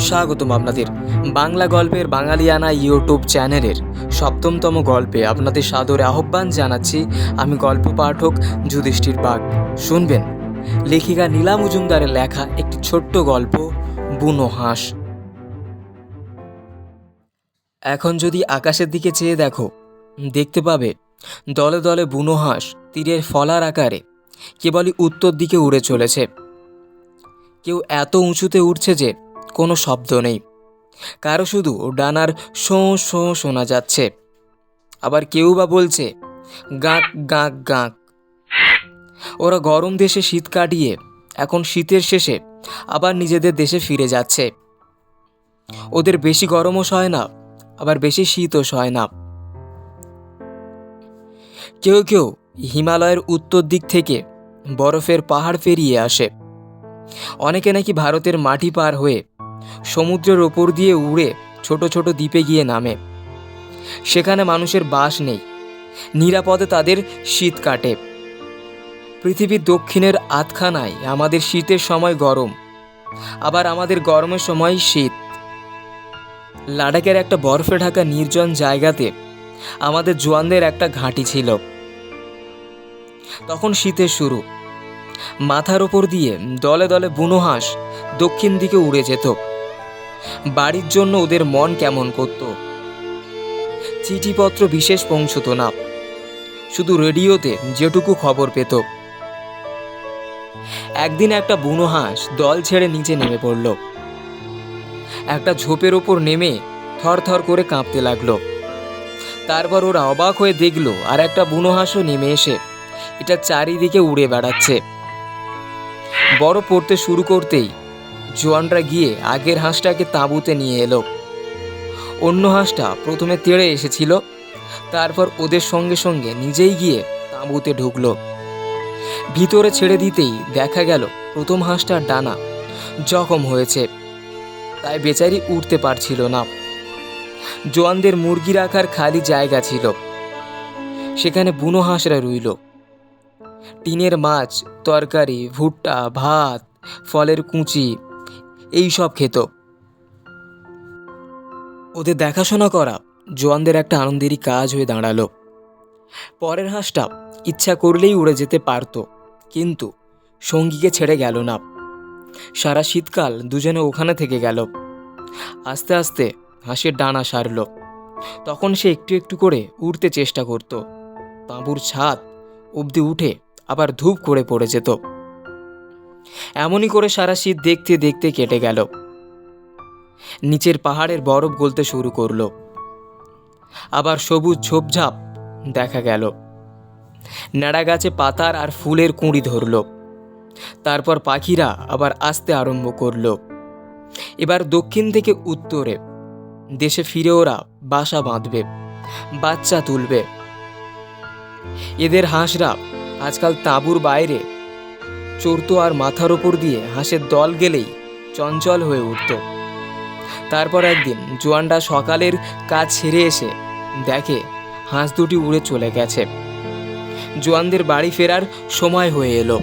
স্বাগতম আপনাদের বাংলা গল্পের বাঙালিয়ানা ইউটিউব চ্যানেলের সপ্তমতম গল্পে আপনাদের সাদরে আহ্বান জানাচ্ছি। আমি গল্প পাঠক যুধিষ্ঠির বাগ। শুনবেন লেখিকা নীলা মজুমদারের লেখা একটি ছোট্ট গল্প, বুনো হাঁস। এখন যদি আকাশের দিকে চেয়ে দেখো, দেখতে পাবে দলে দলে বুনো হাঁস তীরের ফলার আকারে কেবলই উত্তর দিকে উড়ে চলেছে। কেউ এত উঁচুতে উঠছে যে কোনো শব্দ নেই, কারো শুধু ডানার শোঁ শোঁ শোনা যাচ্ছে। আবার কেউ বা বলছে গাঁক গাঁক গাঁক। ওরা গরম দেশে শীত কাটিয়ে এখন শীতের শেষে আবার নিজেদের দেশে ফিরে যাচ্ছে। ওদের বেশি গরমও সয় না, আবার বেশি শীতও সয় না। কেউ কেউ হিমালয়ের উত্তর দিক থেকে বরফের পাহাড় পেরিয়ে আসে। অনেকে নাকি ভারতের মাটি পার হয়ে সমুদ্রের ওপর দিয়ে উড়ে ছোট ছোট দ্বীপে গিয়ে নামে। সেখানে মানুষের বাস নেই, নিরাপদে তাদের শীত কাটে। পৃথিবীর দক্ষিণের আধখানায় আমাদের শীতের সময় গরম, আবার আমাদের গরমের সময় শীত। লাদাখের একটা বরফে ঢাকা নির্জন জায়গাতে আমাদের জোয়ানদের একটা ঘাঁটি ছিল। তখন শীতের শুরু। মাথার ওপর দিয়ে দলে দলে বুনো হাঁস দক্ষিণ দিকে উড়ে যেত। বাড়ির জন্য ওদের মন কেমন করত। চিঠিপত্র বিশেষ পৌঁছত না, শুধু রেডিওতে যেটুকু খবর পেত। একদিন একটা বুনো হাঁস দল ছেড়ে নিচে নেমে পড়ল। একটা ঝোপের ওপর নেমে থরথর করে কাঁপতে লাগলো। তারপর ওরা অবাক হয়ে দেখল আর একটা বুনো হাঁসও নেমে এসে এটা চারিদিকে উড়ে বেড়াচ্ছে। বরফ পড়তে শুরু করতেই জোয়ানরা গিয়ে আগের হাঁসটাকে তাঁবুতে নিয়ে এলো। অন্য হাঁসটা প্রথমে তেড়ে এসেছিল, তারপর ওদের সঙ্গে সঙ্গে নিজেই গিয়ে তাঁবুতে ঢুকলো। ভিতরে ছেড়ে দিতেই দেখা গেল প্রথম হাঁসটার ডানা জখম হয়েছে, তাই বেচারি উঠতে পারছিল না। জোয়ানদের মুরগি রাখার খালি জায়গা ছিল, সেখানে বুনো হাঁসরা রইল। টিনের মাছ, তরকারি, ভুট্টা, ভাত, ফলের কুঁচি এই সব খেত। ওদের দেখাশোনা করা জোয়ানদের একটা আনন্দেরই কাজ হয়ে দাঁড়ালো। পরের হাঁসটা ইচ্ছা করলেই উড়ে যেতে পারত, কিন্তু সঙ্গীকে ছেড়ে গেল না। সারা শীতকাল দুজনে ওখানে থেকে গেল। আস্তে আস্তে হাঁসের ডানা সারল। তখন সে একটু একটু করে উড়তে চেষ্টা করত। তাঁবুর ছাদ অবধি উঠে আবার ধূপ করে পড়ে যেত। এমনই করে সারা শীত দেখতে দেখতে কেটে গেল। নিচের পাহাড়ের বরফ গলতে শুরু করলো। আবার সবুজ ঝোপঝাপ দেখা গেল। ন্যাড়া গাছে পাতার আর ফুলের কুঁড়ি ধরল। তারপর পাখিরা আবার আসতে আরম্ভ করলো। এবার দক্ষিণ থেকে উত্তরে দেশে ফিরে ওরা বাসা বাঁধবে, বাচ্চা তুলবে। এদের হাঁসরা আজকাল তাঁবুর বাইরে চড়ত, আর মাথার ওপর দিয়ে হাঁসের দল গেলেই চঞ্চল হয়ে উঠত। তারপর একদিন জোয়ানরা সকালের কাজ ছেড়ে এসে দেখে হাঁস দুটি উড়ে চলে গেছে। জোয়ানদের বাড়ি ফেরার সময় হয়ে এলো।